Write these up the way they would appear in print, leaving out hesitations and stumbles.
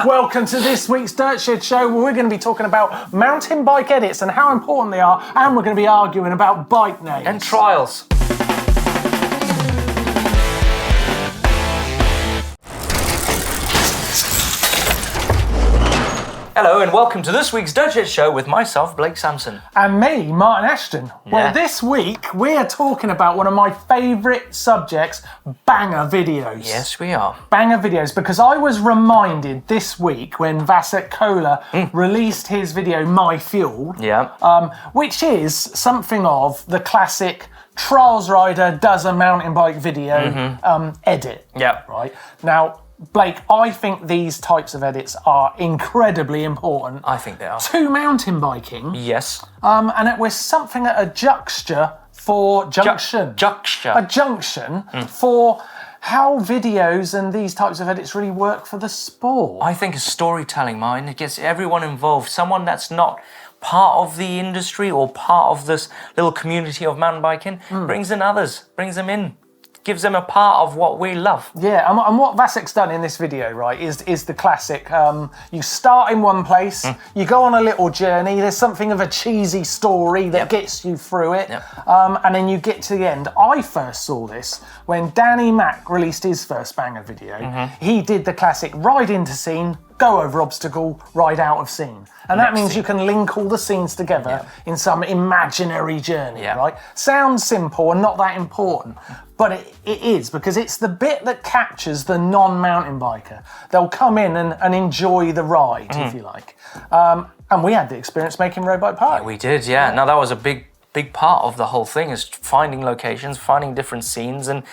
Welcome to this week's Dirt Shed Show, where we're going to be talking about mountain bike edits and how important they are, and we're going to be arguing about bike names. And trials. Hello and welcome to this week's Dirt Shed Show with myself, Blake Samson. And me, Martyn Ashton. Well, this week we are talking about one of my favourite subjects, banger videos. Yes, we are. Banger videos, because I was reminded this week when Vasek Kola released his video, My Fuel, which is something of the classic trials rider does a mountain bike video edit. Yeah. Right? Now, Blake, I think these types of edits are incredibly important. I think they are. To mountain biking. Yes. And it was something at a junction for for how videos and these types of edits really work for the sport. I think it's storytelling, Martyn. It gets everyone involved. Someone that's not part of the industry or part of this little community of mountain biking brings in others, brings them in. Gives them a part of what we love. Yeah, and what Vasek's done in this video, right, is the classic, you start in one place, you go on a little journey, there's something of a cheesy story that gets you through it, and then you get to the end. I first saw this when Danny Mac released his first banger video. He did the classic ride into scene, go over obstacle, ride out of scene. And that means you can link all the scenes together in some imaginary journey, right? Sounds simple and not that important, but it is, because it's the bit that captures the non-mountain biker. They'll come in and enjoy the ride, if you like. And we had the experience making Road Bike Park. We did, yeah. Now that was a big part of the whole thing, is finding locations, finding different scenes and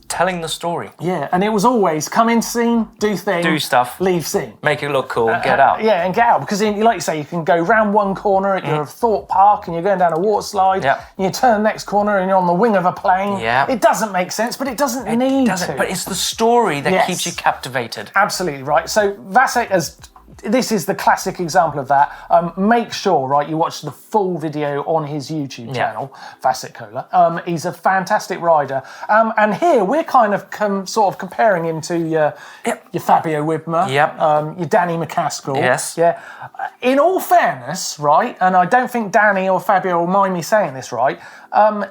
telling the story. Yeah, and it was always come in scene, do thing, do stuff, leave scene. Make it look cool, get out. Yeah, and get out, because like you say, you can go round one corner at your Thought Park and you're going down a water slide, and you turn the next corner and you're on the wing of a plane. It doesn't make sense, but it doesn't need to. But it's the story that keeps you captivated. Absolutely right. So Vasek this is the classic example of that. Make sure, right, you watch the full video on his YouTube channel, Vasek Kola. He's a fantastic rider. And here we're kind of sort of comparing him to your Fabio Wibmer, your Danny McCaskill. Yes. Yeah. In all fairness, right, and I don't think Danny or Fabio will mind me saying this, right, and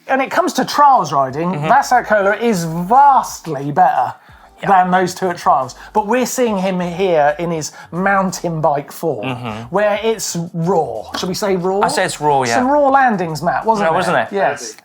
it comes to trials riding, Vasek Kola is vastly better than those two at trials. But we're seeing him here in his mountain bike form, where it's raw. Should we say raw? I say it's raw, yeah. Some raw landings, Matt, wasn't it? Yes.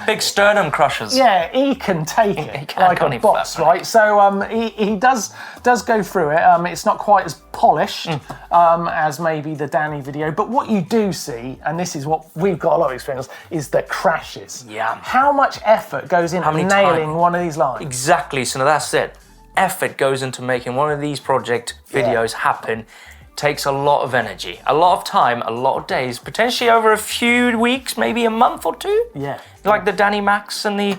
Big sternum crushers. Yeah, he can take it like a boss, right? So he does go through it. It's not quite as polished as maybe the Danny video, but what you do see, and this is what we've got a lot of experience, is the crashes. Yeah. How much effort goes into nailing one of these lines? Exactly, so that's it. Effort goes into making one of these project videos happen. Takes a lot of energy, a lot of time, a lot of days, potentially over a few weeks, maybe a month or two. Yeah. Like the Danny Macs and the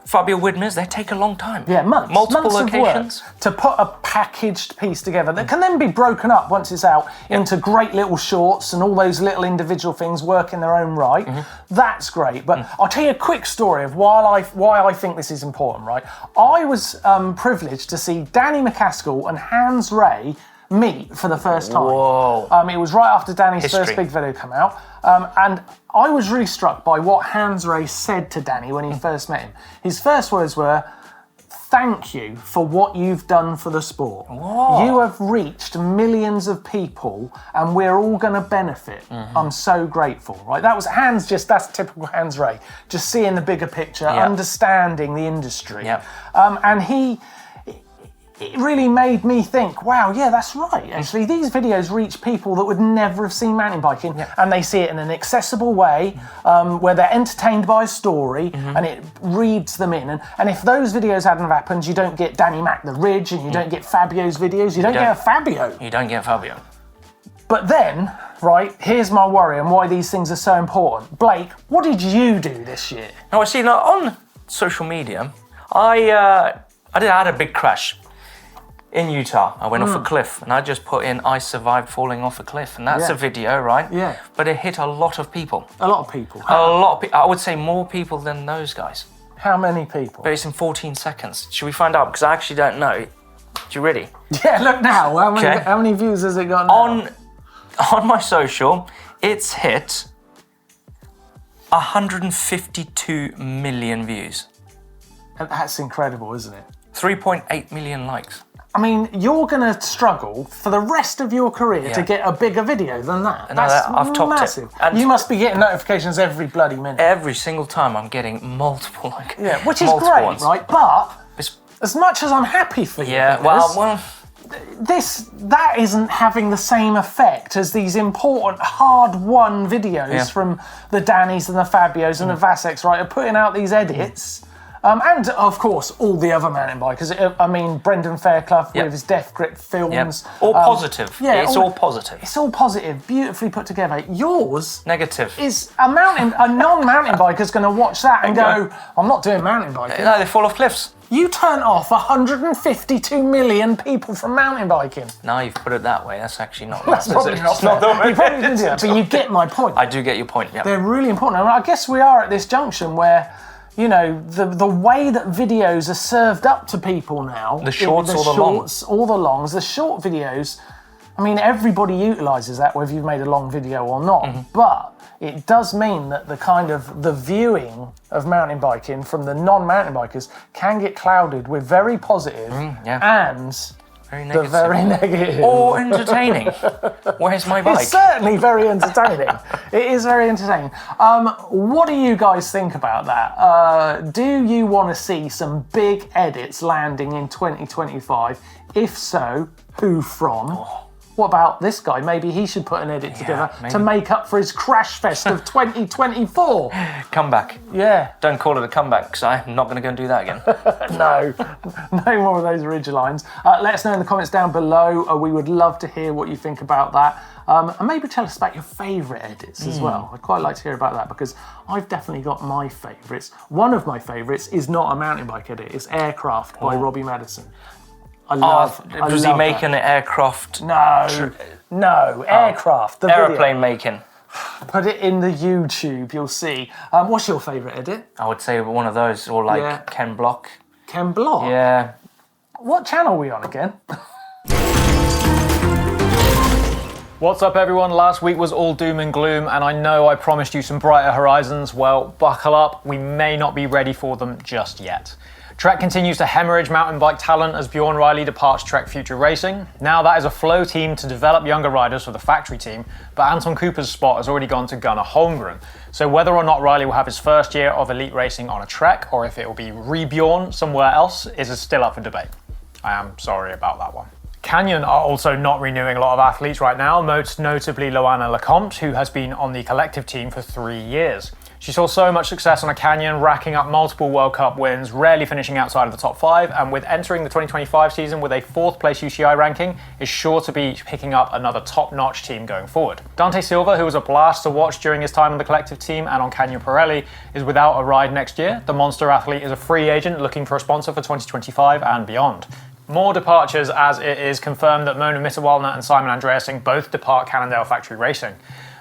Fabio Widmers, they take a long time. Yeah, months. Multiple months locations. Of work to put a packaged piece together that can then be broken up once it's out into great little shorts, and all those little individual things work in their own right. That's great. But I'll tell you a quick story of why I think this is important, right? I was privileged to see Danny McCaskill and Hans Ray meet for the first time. Whoa. It was right after Danny's first big video come out. And I was really struck by what Hans Ray said to Danny when he first met him. His first words were, "Thank you for what you've done for the sport. Whoa. You have reached millions of people and we're all going to benefit. I'm so grateful." Right? That was that's typical Hans Ray. Just seeing the bigger picture, understanding the industry. And it really made me think, wow, yeah, that's right. Actually, these videos reach people that would never have seen mountain biking, and they see it in an accessible way, where they're entertained by a story, and it reads them in. And if those videos hadn't happened, you don't get Danny Mac the Ridge, and you don't get Fabio's videos. You don't get a Fabio. You don't get Fabio. But then, right, here's my worry and why these things are so important. Blake, what did you do this year? Now, I see, on social media, I had a big crash. In Utah, I went off a cliff, and I just put in "I survived falling off a cliff," and that's a video, right? Yeah. But it hit a lot of people. A lot of people. I would say more people than those guys. How many people? But it's in 14 seconds. Should we find out? Because I actually don't know. you ready? Yeah, look now. How many views has it got now? On my social, it's hit 152 million views. That's incredible, isn't it? 3.8 million likes. I mean, you're going to struggle for the rest of your career to get a bigger video than that. I've topped massive. it. And you must be getting notifications every bloody minute. Every single time I'm getting multiple, which is great, ones. right? But as much as I'm happy for you, that isn't having the same effect as these important, hard-won videos from the Dannys and the Fabios and the Vaseks, right? Are putting out these edits. And, of course, all the other mountain bikers. I mean, Brendan Fairclough with his Death Grip films. All positive. Yeah, it's all positive. It's all positive, beautifully put together. Yours... Negative. ...is a non-mountain biker's going to watch that and go, I'm not doing mountain biking. No, they fall off cliffs. You turn off 152 million people from mountain biking. Now you've put it that way. That's actually not. That's probably not the way. You probably didn't do that, but you get my point. I do get your point. Yeah. They're really important. I guess we are at this junction where, you know, the way that videos are served up to people now. The shorts or the longs. All the longs. The short videos. I mean, everybody utilises that, whether you've made a long video or not. But it does mean that the viewing of mountain biking from the non-mountain bikers can get clouded with very positive and very negative. Or entertaining. Where's my bike? It's certainly very entertaining. It is very entertaining. What do you guys think about that? Do you want to see some big edits landing in 2025? If so, who from? What about this guy? Maybe he should put an edit together to make up for his crash fest of 2024. Comeback. Yeah. Don't call it a comeback, because I'm not going to go and do that again. No more of those Ridge lines. Let us know in the comments down below. We would love to hear what you think about that. And maybe tell us about your favourite edits as well. I'd quite like to hear about that, because I've definitely got my favourites. One of my favourites is not a mountain bike edit. It's Aircraft by Robbie Madison. Was he making an aircraft? No, Aircraft. The aeroplane making. Put it in the YouTube, you'll see. What's your favourite edit? I would say one of those, or Ken Block. Ken Block? Yeah. What channel are we on again? What's up, everyone? Last week was all doom and gloom, and I know I promised you some brighter horizons. Well, buckle up, we may not be ready for them just yet. Trek continues to hemorrhage mountain bike talent as Bjorn Riley departs Trek Future Racing. Now that is a flow team to develop younger riders for the factory team, but Anton Cooper's spot has already gone to Gunnar Holmgren. So whether or not Riley will have his first year of elite racing on a Trek, or if it will be re-Bjorn somewhere else, is still up for debate. I am sorry about that one. Canyon are also not renewing a lot of athletes right now, most notably Loana Lecomte, who has been on the collective team for 3 years. She saw so much success on a Canyon, racking up multiple World Cup wins, rarely finishing outside of the top 5, and with entering the 2025 season with a 4th place UCI ranking, is sure to be picking up another top-notch team going forward. Dante Silva, who was a blast to watch during his time on the collective team and on Canyon Pirelli, is without a ride next year. The monster athlete is a free agent looking for a sponsor for 2025 and beyond. More departures, as it is confirmed that Mona Mitterwalner and Simon Andreasen both depart Cannondale Factory Racing.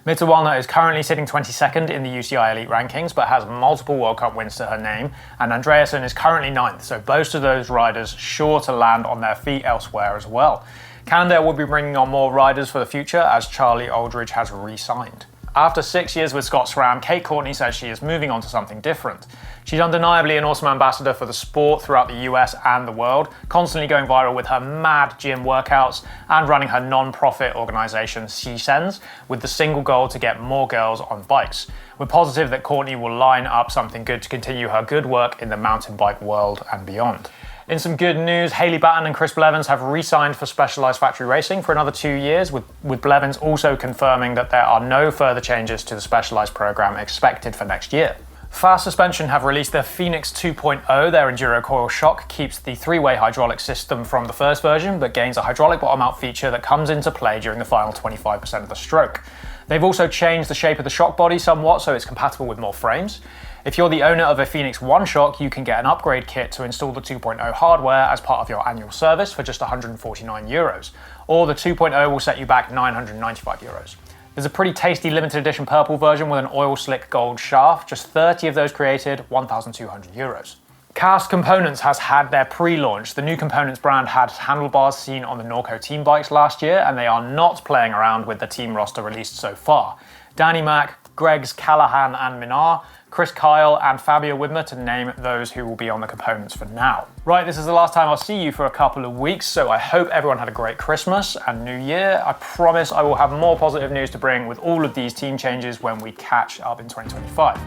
Mitterwalner is currently sitting 22nd in the UCI Elite rankings, but has multiple World Cup wins to her name, and Andreasen is currently 9th, so both of those riders sure to land on their feet elsewhere as well. Cannondale will be bringing on more riders for the future, as Charlie Aldridge has re-signed. After 6 years with Scott SRAM, Kate Courtney says she is moving on to something different. She's undeniably an awesome ambassador for the sport throughout the US and the world, constantly going viral with her mad gym workouts and running her non-profit organisation She Sends, with the single goal to get more girls on bikes. We're positive that Courtney will line up something good to continue her good work in the mountain bike world and beyond. In some good news, Hayley Batten and Chris Blevins have re-signed for Specialized Factory Racing for another 2 years, with Blevins also confirming that there are no further changes to the Specialized program expected for next year. Fast Suspension have released their Phoenix 2.0. Their Enduro Coil Shock keeps the 3-way hydraulic system from the first version, but gains a hydraulic bottom-out feature that comes into play during the final 25% of the stroke. They've also changed the shape of the shock body somewhat, so it's compatible with more frames. If you're the owner of a Phoenix One shock, you can get an upgrade kit to install the 2.0 hardware as part of your annual service for just €149, or the 2.0 will set you back €995. There's a pretty tasty limited edition purple version with an oil slick gold shaft, just 30 of those created, €1,200. Cast Components has had their pre-launch. The new components brand had handlebars seen on the Norco team bikes last year, and they are not playing around with the team roster released so far. Danny Mac, Greggs Callahan and Minar, Chris Kyle and Fabio Widmer to name those who will be on the components for now. Right, this is the last time I'll see you for a couple of weeks, so I hope everyone had a great Christmas and New Year. I promise I will have more positive news to bring with all of these team changes when we catch up in 2025.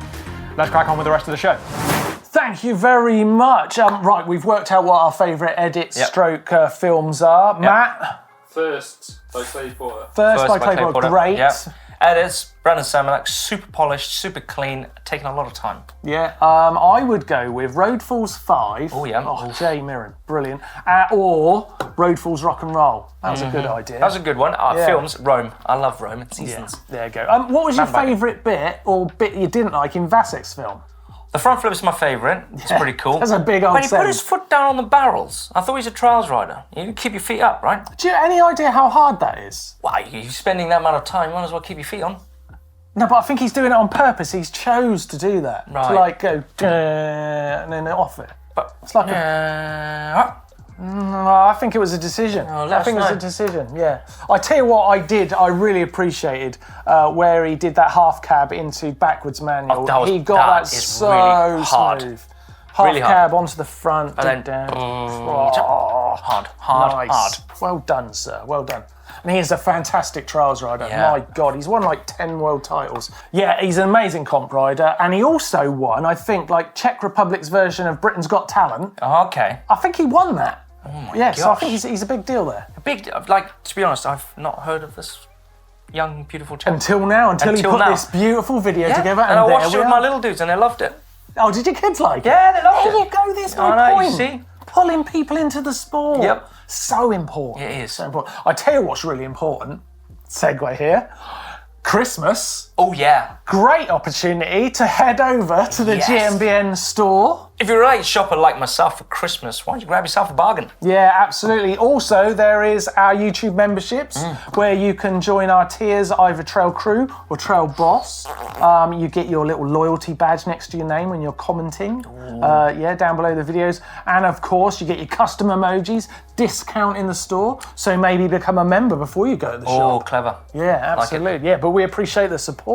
Let's crack on with the rest of the show. Thank you very much. Right, we've worked out what our favourite edits stroke films are. Yep. Matt? First by Clay Porter. First by Clay Porter, great. Yep. Edits, Brandon Samalak, super polished, super clean, taking a lot of time. Yeah, I would go with Road Falls 5. Oh, yeah. Oh, Jay Mirren, brilliant. Or Road Falls Rock and Roll. That was a good idea. That was a good one. Films, Rome. I love Rome. It's seasons. Yeah, there you go. What was your favourite bit or bit you didn't like in Vasek's film? The front flip is my favourite. It's pretty cool. That's a big old When he put his foot down on the barrels, I thought he was a trials rider. You keep your feet up, right? Do you have any idea how hard that is? Why, you're spending that amount of time, you might as well keep your feet on. No, but I think he's doing it on purpose. He's chose to do that. Right. To like go and then off it. But it's like I think it was a decision. I think it was a decision, yeah. I tell you what I did, I really appreciated where he did that half cab into backwards manual. He got that so really hard. smooth. Half really cab onto the front, and down. Hard. Well done, sir, well done. And he is a fantastic trials rider. Yeah. My God, he's won like 10 world titles. Yeah, he's an amazing comp rider. And he also won, I think, like Czech Republic's version of Britain's Got Talent. Oh, okay. I think he won that. Oh my yeah, gosh. so I think he's a big deal there. To be honest, I've not heard of this young, beautiful chap. Until he put this beautiful video together. And I watched it with my little dudes and they loved it. Oh, did your kids like it? Yeah, they loved it. There you go, there's my point. You see? Pulling people into the sport. Yep. So important. It is. So important. I tell you what's really important. Segue here. Christmas. Oh, yeah. Great opportunity to head over to the GMBN store. If you're a late shopper like myself for Christmas, why don't you grab yourself a bargain? Yeah, absolutely. Also, there is our YouTube memberships where you can join our tiers, either Trail Crew or Trail Boss. You get your little loyalty badge next to your name when you're commenting. Down below the videos. And of course, you get your custom emojis, discount in the store. So maybe become a member before you go to the shop. Oh, clever. Yeah, absolutely. Yeah, but we appreciate the support.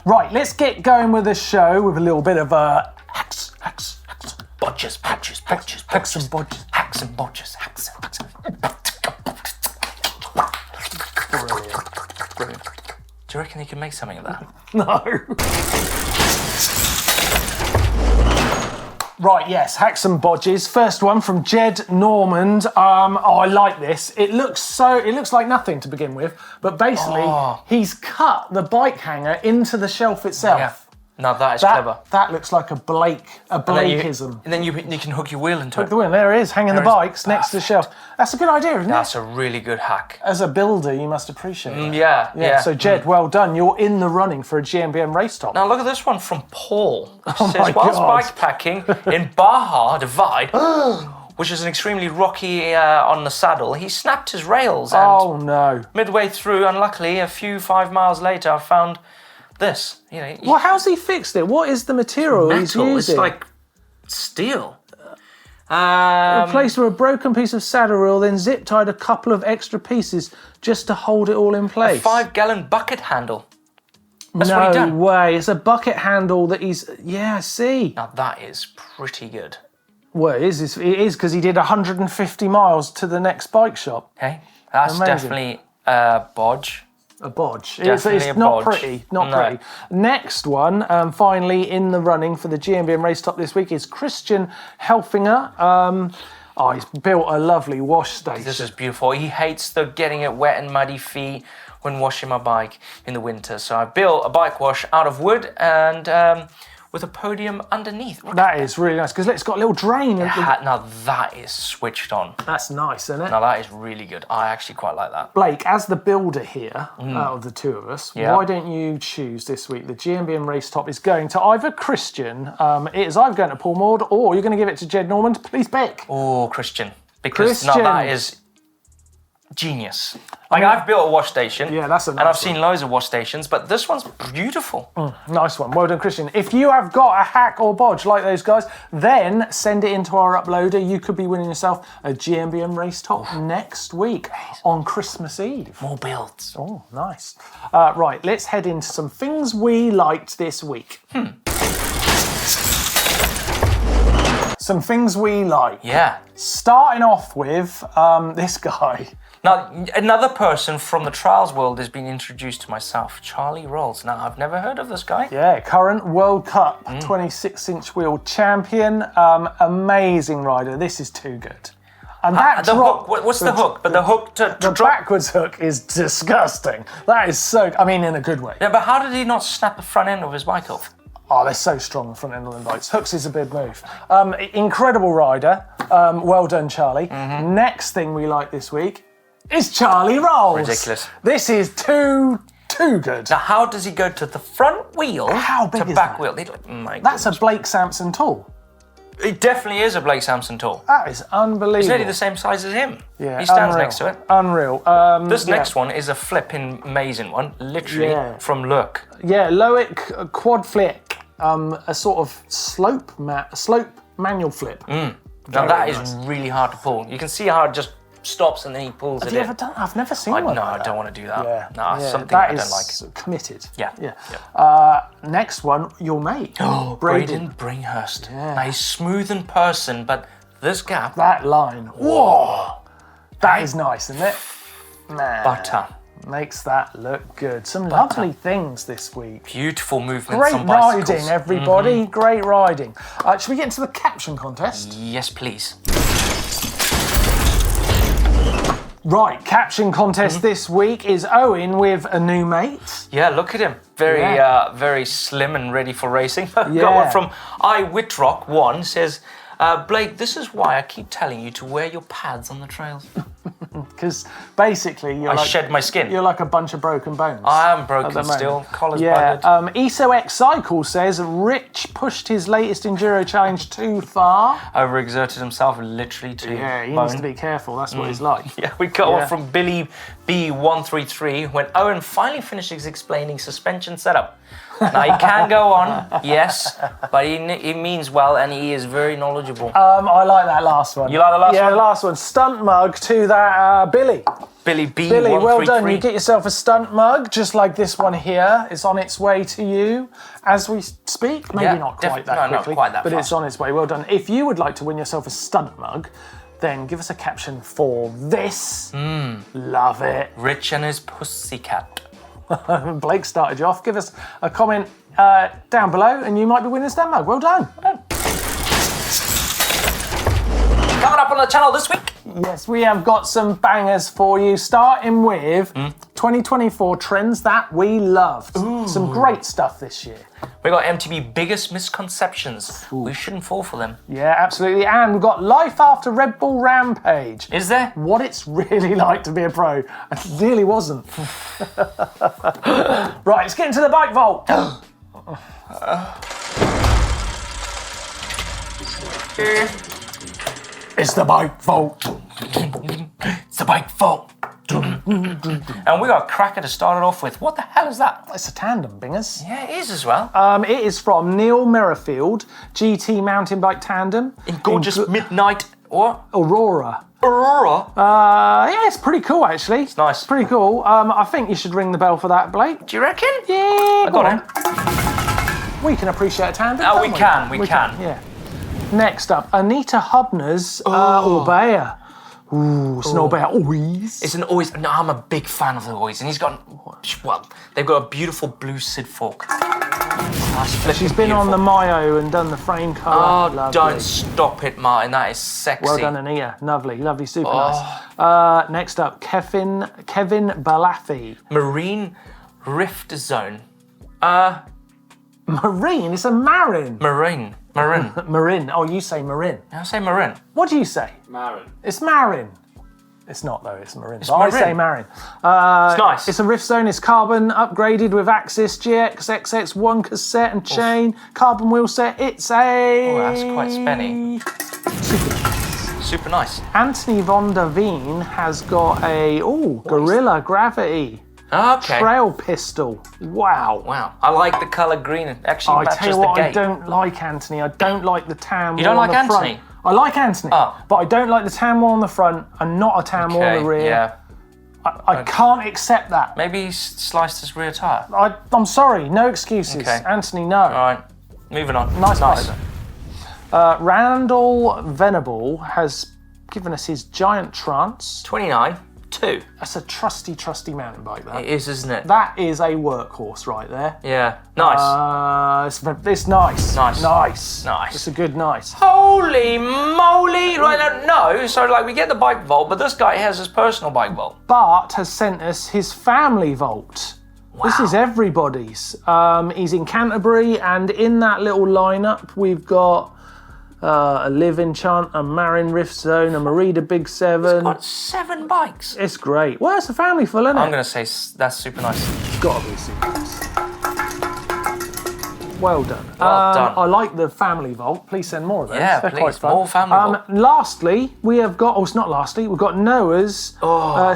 Right, let's get going with the show with a little bit of hacks. Bodges. Hacks and bodges. Brilliant. Do you reckon you can make something of that? No. Right, yes, hacks and bodges. First one from Jed Normand. I like this. It looks like nothing to begin with, but basically he's cut the bike hanger into the shelf itself. Yeah. No, that is clever. That looks like a Blakeism. And then you can hook your wheel into it. The wheel, there it is, hanging the bikes next to the shelf. That's a good idea, isn't it? That's a really good hack. As a builder, you must appreciate it. Yeah. So Jed, well done. You're in the running for a GMBN race top. Now look at this one from Paul. It says, my whilst God. bikepacking in Baja Divide, which is an extremely rocky on the saddle, he snapped his rails. And oh no. midway through, unluckily, a few 5 miles later, I found this. Well, how's he fixed it? What is the material he's using? It's like steel. Replaced with a broken piece of saddle reel, then zip tied a couple of extra pieces just to hold it all in place. A 5-gallon bucket handle. That's what he done. No way. It's a bucket handle that he's... Yeah, I see. Now that is pretty good. Well, it is because he did 150 miles to the next bike shop. Okay, that's Amazing. definitely a bodge. A bodge. Definitely it's a not bodge. pretty. Not pretty. Next one, finally in the running for the GMBN race top this week is Christian Helfinger. He's built a lovely wash station. This is beautiful. He hates the getting it wet and muddy feet when washing my bike in the winter. So I built a bike wash out of wood and with a podium underneath. That is really nice because it's got a little drain. Now that is switched on. That's nice, isn't it? Now that is really good. I actually quite like that. Blake, as the builder here, out of the two of us, why don't you choose this week? The GMBN race top is going to either Christian, it is either going to Paul Maud, or you're going to give it to Jed Normand. Please pick. Oh, Christian. Because now that is genius. Like, I've built a wash station. Yeah, that's a nice And I've one. seen loads of wash stations, but this one's beautiful. Nice one. Well done, Christian. If you have got a hack or bodge like those guys, then send it into our uploader. You could be winning yourself a GMBN race top next week on Christmas Eve. More builds. Oh, nice. Right, let's head into some things we liked this week. Some things we like. Yeah. Starting off with this guy. Now, another person from the trials world has been introduced to myself, Charlie Rolls. Now, I've never heard of this guy. Yeah, current World Cup 26-inch wheel champion. Amazing rider. This is too good. And that The drop, hook, what's the hook? But the hook to the drop. backwards hook is disgusting. That is so, I mean, in a good way. Yeah, but how did he not snap the front end of his bike off? Oh, they're so strong, the front end of the bikes. Hooks is a big move. Incredible rider. Well done, Charlie. Next thing we like this week is Charlie Rolls. Ridiculous. This is too good. Now, how does he go to the front wheel How big to is back that? wheel? My That's a Blake Samson tool. It definitely is a Blake Samson tool. That is unbelievable. It's nearly the same size as him. Yeah, He stands unreal. next to it. Unreal. This next one is a flipping amazing one, literally Yeah. from Lurk. Yeah, Loic quad flick. A sort of slope manual flip. Now Very that is nice. really hard to pull. You can see how it just stops and then he pulls Have it you in. ever done? I've never seen No, one. I like that. don't want to do that. Yeah, Nah, yeah, something that I don't is like. committed. Yeah. Next one, your mate. Braden Bringhurst. Now he's smooth in person, but this gap, That line. Whoa! That is nice, isn't it? Man, butter. makes that look good. Some lovely things this week. Beautiful movements Great on bicycles. riding, everybody. Great riding. Should we get into the caption contest? Yes, please. Right, caption contest this week is Owen with a new mate. Yeah, look at him. Very, Yeah. very slim and ready for racing. Got Yeah. one from iWhitrock1 says, Blake, this is why I keep telling you to wear your pads on the trails. Because basically I shed my skin. You're like a bunch of broken bones. I am at broken the moment. still. Collar's Yeah, buggered. ESOX Cycle says Rich pushed his latest enduro challenge too far. Overexerted himself literally to Yeah, he bone. needs to be careful. That's what he's like. Yeah, we got Yeah. one from Billy B133 when Owen finally finishes explaining suspension setup. Now he can go on, yes, but he means well and he is very knowledgeable. I like that last one. You like the last Yeah, one? the last one. Stunt mug to that Billy. Billy B133. Billy, well done. You get yourself a stunt mug, just like this one here. It's on its way to you as we speak. Maybe Yeah, not quite that no, not quickly, quite that but fast. it's on its way. Well done. If you would like to win yourself a stunt mug, then give us a caption for this. Love it. Rich and his pussycat. Blake started you off. Give us a comment down below and you might be winning a stunt mug. Well done. Coming up on the channel this week. Yes, we have got some bangers for you, starting with 2024 trends that we loved. Some great stuff this year. We got MTB biggest misconceptions. We shouldn't fall for them. Yeah, absolutely. And we've got Life After Red Bull Rampage. Is there? What it's really like to be a pro. And it nearly wasn't. Right, let's get into the bike vault. It's the bike vault. It's the bike fault. And we got a cracker to start it off with. What the hell is that? It's a tandem, bingers. Yeah, it is as well. It is from Neil Merrifield, GT mountain bike tandem. In gorgeous midnight or Aurora. Aurora. Yeah, it's pretty cool actually. It's nice. Pretty cool. I think you should ring the bell for that, Blake. Do you reckon? Yeah, I go got on. it. We can appreciate a tandem. Oh, can't we can, we can. Yeah. Next up, Anita Hubner's Orbea. Ooh, it's an Orbea always. It's an always. No, I'm a big fan of the always, and he's got. Well, they've got a beautiful blue Sid fork. She's been on the Mayo and done the frame colour. Oh, Lovely. don't stop it, Martin. That is sexy. Well done, Anita. Lovely, super nice. Next up, Kevin Balafi. Marine Rift Zone. Marine. It's a Marin. Marin. Marin. Oh, you say Marin. I say Marin. What do you say? Marin. It's Marin. It's not though, it's Marin. But Marin. I say Marin. It's nice. It's a Rift Zone, it's carbon upgraded with Axis, GX, XX1 cassette and chain, carbon wheel set. It's a... Oh, that's quite spenny. Super nice. Super nice. Anthony von der Veen has got a Gorilla Gravity Okay. trail pistol. Wow. Wow. I like the colour green. It actually I matches tell you the what, gate. I don't like Anthony. I don't like the tan You don't wall on like the front. Anthony? I like Anthony, Oh. but I don't like the tan wall on the front and not a tan wall on the rear. Yeah. I can't accept that. Maybe he sliced his rear tyre. I'm sorry, no excuses. Okay. Anthony, no. All right. Moving on. Nice. Randall Venable has given us his giant trance. 29. 2. That's a trusty mountain bike, that. It is, isn't it? That is a workhorse right there. Yeah. Nice. It's nice. Nice. It's a good nice. Holy moly! Right, no. So, like, we get the bike vault, but this guy has his personal bike vault. Bart has sent us his family vault. Wow. This is everybody's. He's in Canterbury, and in that little lineup, we've got a Live Enchant, a Marin Rift Zone, a Merida Big 7. He's got 7 bikes. It's great. Well, it's a family full, isn't it? I'm going to say that's super nice. It's got to be super nice. Well done. Well done. I like the family vault. Please send more of those. Yeah, They're please. quite fun. More family vault. Lastly, we have got, it's not lastly, we've got Noah's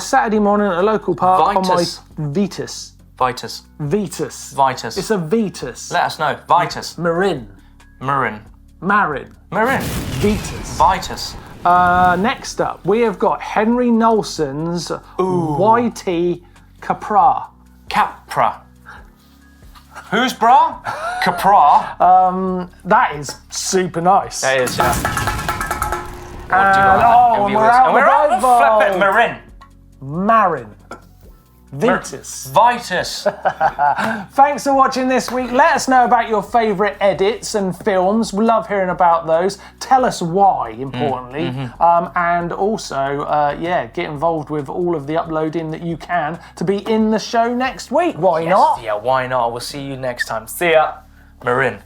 Saturday morning at a local park Vitus. on my Vitus. Vitus. It's a Vitus. Let us know. Vitus. Marin. Marin. Vitus. Next up, we have got Henry Nolson's YT Capra. Who's bra? Capra. That is super nice. That is, yeah. And we're out of the bike flip it, vault. Marin. Marin. Vitus. Vitus. Thanks for watching this week. Let us know about your favourite edits and films. We love hearing about those. Tell us why, importantly. And also, get involved with all of the uploading that you can to be in the show next week. Why not? Yeah, why not? We'll see you next time. See ya. Marin.